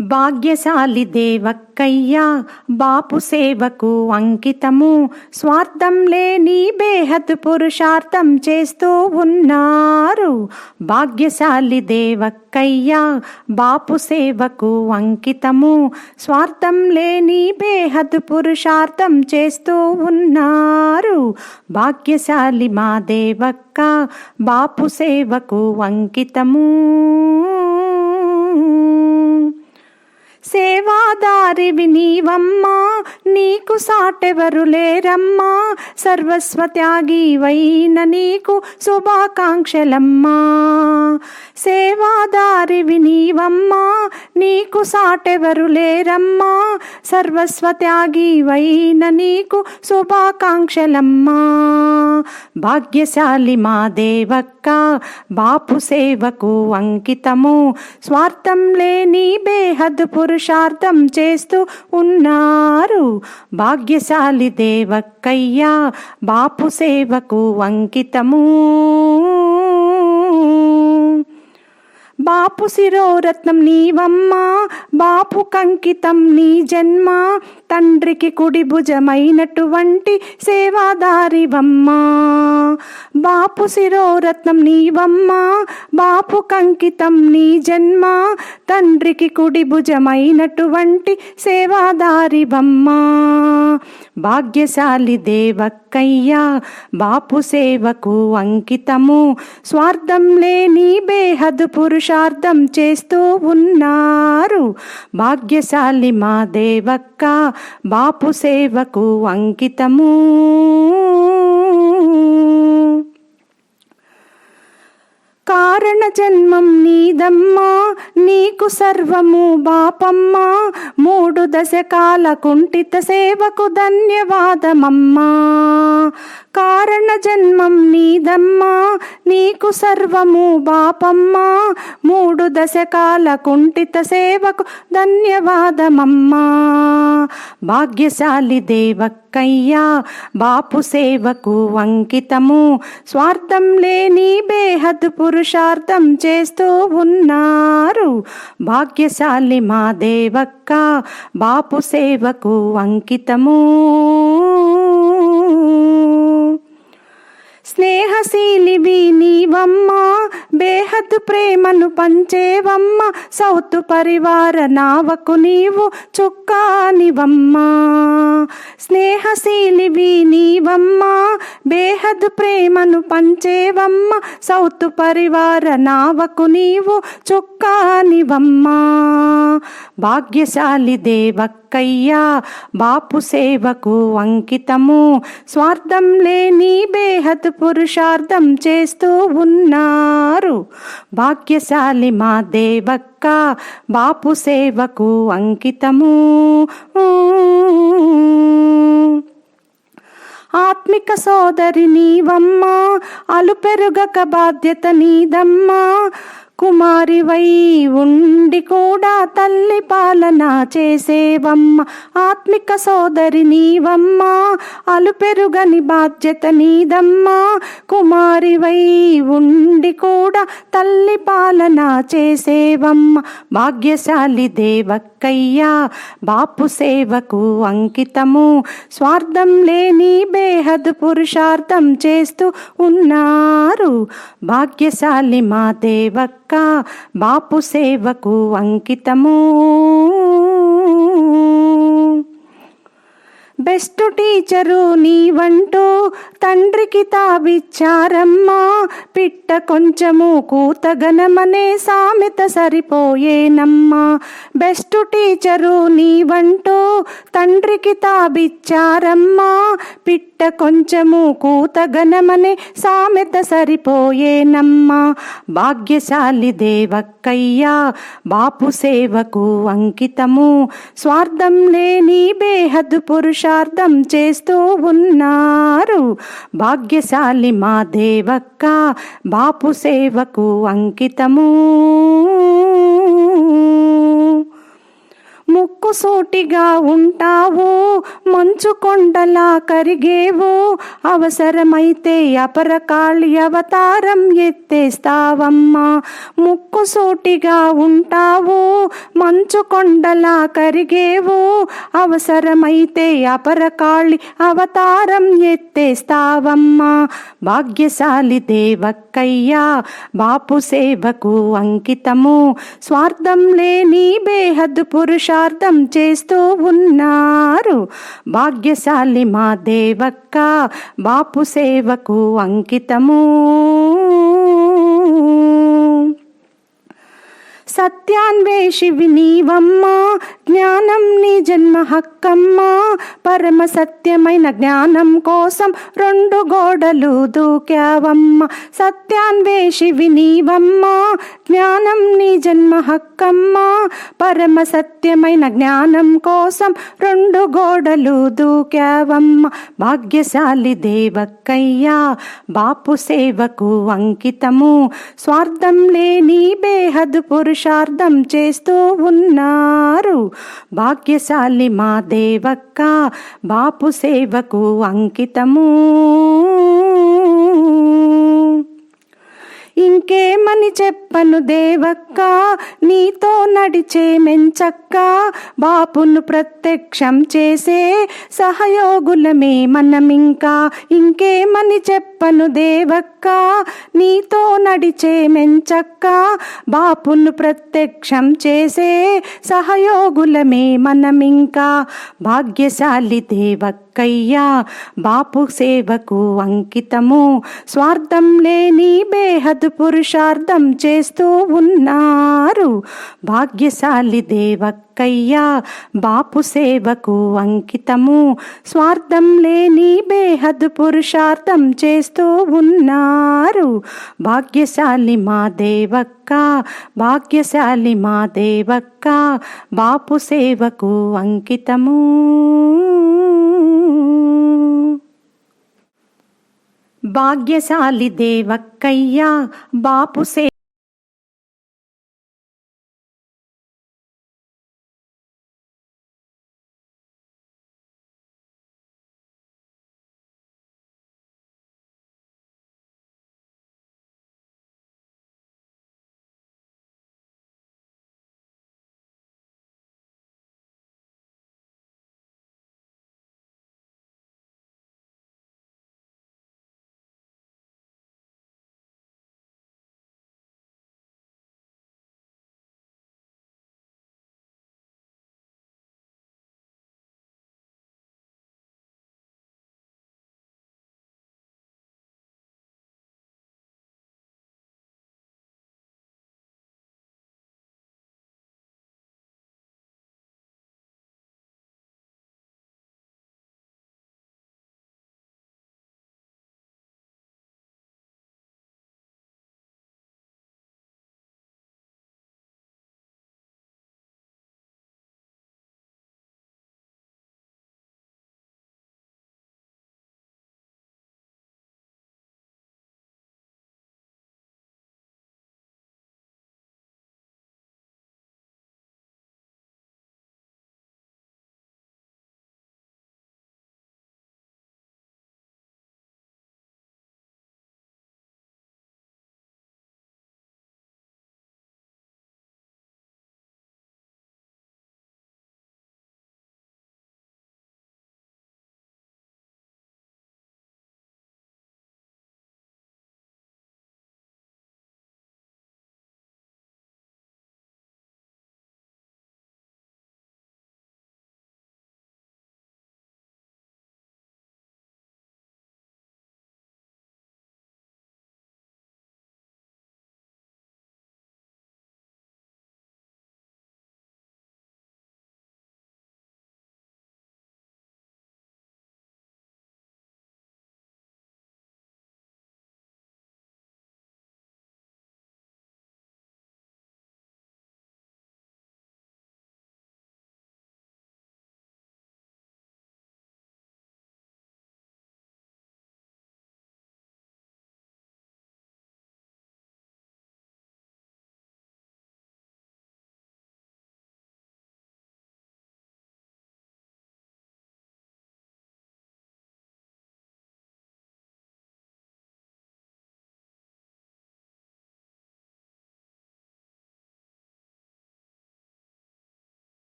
భాగ్యశాలి దేవక్కయ్య బాపు సేవకు అంకితము, స్వార్థం లేని బేహద్ పురుషార్థం చేస్తూ ఉన్నారు. భాగ్యశాలి దేవక్కయ్య బాపు సేవకు అంకితము, స్వార్థం లేని బేహద్ పురుషార్థం చేస్తూ ఉన్నారు. భాగ్యశాలి మా దేవక్క బాపు సేవకు అంకితము. సేవాదారివి నీవమ్మా, నీకు సాటెవరు లేరమ్మా, సర్వస్వత్యాగివైన నీకు శుభాకాంక్షలమ్మా. సేవాదారివి నీవమ్మా, నీకు సాటెవరు లేరమ్మా, సర్వస్వత్యాగివైన నీకు శుభాకాంక్షలమ్మా. భాగ్యశాలి మా దేవక్క బాపు సేవకు అంకితము, స్వార్థం లేని బేహద్ పురుషార్థం చేస్తూ ఉన్నారు. భాగ్యశాలి దేవక్కయ్య బాపు సేవకు అంకితము. బాపు శిరోరత్నం నీవమ్మా, బాపు కంకితం నీ జన్మ, తండ్రికి కుడి భుజమైనటువంటి సేవాదారివమ్మా. బాపు శిరోరత్నం నీవమ్మా, బాపు కంకితం నీ జన్మ, తండ్రికి కుడి భుజమైనటువంటి సేవాదారివమ్మా. భాగ్యశాలి దేవక్కయ్య బాపు సేవకు అంకితము, స్వార్థం లేని బేహద్ పురుషార్థం చేస్తూ ఉన్నారు. భాగ్యశాలి మా దేవక్క బాపు సేవకు అంకితము. కారణ జన్మం నీదమ్మా, నీకు సర్వము బాపమ్మా, మూడు దశకాల కుంఠిత సేవకు ధన్యవాదమమ్మా. కారణ జన్మం నీదమ్మా, నీకు సర్వము బాపమ్మా, మూడు దశకాల కుంఠిత సేవకు ధన్యవాదమమ్మా. భాగ్యశాలి దేవక్కయ్య బాపు సేవకు అంకితము, స్వార్థం లేని బేహద్ పురుషార్థం చేస్తూ ఉన్నారు. భాగ్యశాలి మా దేవక్క బాపు సేవకు అంకితము. స్నేహశీలివి నీవమ్మా, బేహద్ ప్రేమను పంచేవమ్మ, సౌతు పరివార నావకు నీవు చుక్కానివమ్మా. స్నేహశీలివి నీవమ్మా, బేహద్ ప్రేమను పంచేవమ్మ, సౌతు పరివార నావకు నీవు చుక్కానివమ్మా. భాగ్యశాలి దేవక్కయ్య బాపు సేవకు అంకితము, స్వార్థం లేని బేహద్ పురుషార్థం చేస్తూ ఉన్నారు. భాగ్యశాలి మా దేవక్క బాపు సేవకు అంకితము. ఆత్మిక సోదరి నీవమ్మా, అలుపెరుగక బాధ్యత నీదమ్మా, కుమారివై ఉండి కూడా తల్లి పాలన చేసేవమ్మ. ఆత్మిక సోదరి నీవమ్మా, అలుపెరుగని బాధ్యత నీదమ్మా, కుమారివై ఉండి కూడా తల్లి పాలన చేసేవమ్మ. భాగ్యశాలి దేవక్కయ్య బాపు సేవకు అంకితము, స్వార్థం లేని బేహద్ పురుషార్థం చేస్తూ ఉన్నారు. భాగ్యశాలి మా దేవక్క బాపు సేవకు అంకితము. బెస్ట్ టీచరు నీవంటూ తండ్రికి తావిచ్చారమ్మా, పిట్ట కొంచెము కూతగనమనే సామెత సరిపోయేనమ్మా. బెస్ట్ టీచరు నీవంటూ తండ్రికి తావిచ్చారమ్మా, పిట్ట కొంచెము కూతగనమనే సామెత సరిపోయేనమ్మా. భాగ్యశాలి దేవక్కయ్య బాపు సేవకు అంకితము, స్వార్థం లేని బేహద్ పురుషార్థం చేస్తూ ఉన్నారు. భాగ్యశాలి మా దేవక్క బాపు సేవకు అంకితము. ముక్కు సూటిగా ఉంటావు, మంచు కొండలా కరిగేవు, అవసరమైతే అపరకాళి అవతారం ఎత్తేస్తావమ్మా. ముక్కు సూటిగా ఉంటావు, మంచు కొండలా కరిగేవు, అవసరమైతే అపరకాళి అవతారం ఎత్తేస్తావమ్మా. భాగ్యశాలి దేవక్కయ్యా, బాపు సేవకు అంకితము, స్వార్థం లేని బేహద్దు పురుషార్థం చేస్తూ ఉన్నారు. భాగ్యశాలి మా దేవక్క, బాపు సేవకు అంకితము. సత్యాన్వేషివి నీవమ్మా, జ్ఞానం నీ జన్మ హక్కమ్మా. పరమ సత్యమైన జ్ఞానం కోసం 2 గోడలు దూకావమ్మ. సత్యాన్వేషివి నీవమ్మా, జ్ఞానం నీ జన్మ హక్కమ్మా. పరమ సత్యమైన జ్ఞానం కోసం 2 గోడలు దూకావమ్మ. భాగ్యశాలి దేవక్కయ్యా, బాపు సేవకు అంకితము, స్వార్థం లేని బేహద్దు పురుషార్థం చేస్తూ ఉన్నారు. భాగ్యశాలి మా దేవక్క, బాపు సేవకు అంకితము. ఇంకేమని చెప్పను దేవక్క, నీతో నడిచే మెంచక్క. బాపును ప్రత్యక్షం చేసే సహయోగులమే మనమింకా. ఇంకేమని చెప్పను దేవక్క, నీతో నడిచే మెంచక్క. బాపును ప్రత్యక్షం చేసే సహయోగులమే మనమింకా. భాగ్యశాలి దేవక్కయ్యా, బాపు సేవకు అంకితము, స్వార్థం లేని బేహద్దు పురుషార్థం చేస్తూ ఉన్నారు. భాగ్యశాలి దేవక్కయ్యా, బాపు సేవకు అంకితము, స్వార్థం లేని బేహద్దు పురుషార్థం చేస్తూ ఉన్నారు. భాగ్యశాలి మా దేవక్క, భాగ్యశాలి మా దేవక్క, బాపు సేవకు అంకితము. భాగ్యశాలి దేవక్కయ్యా, బాపు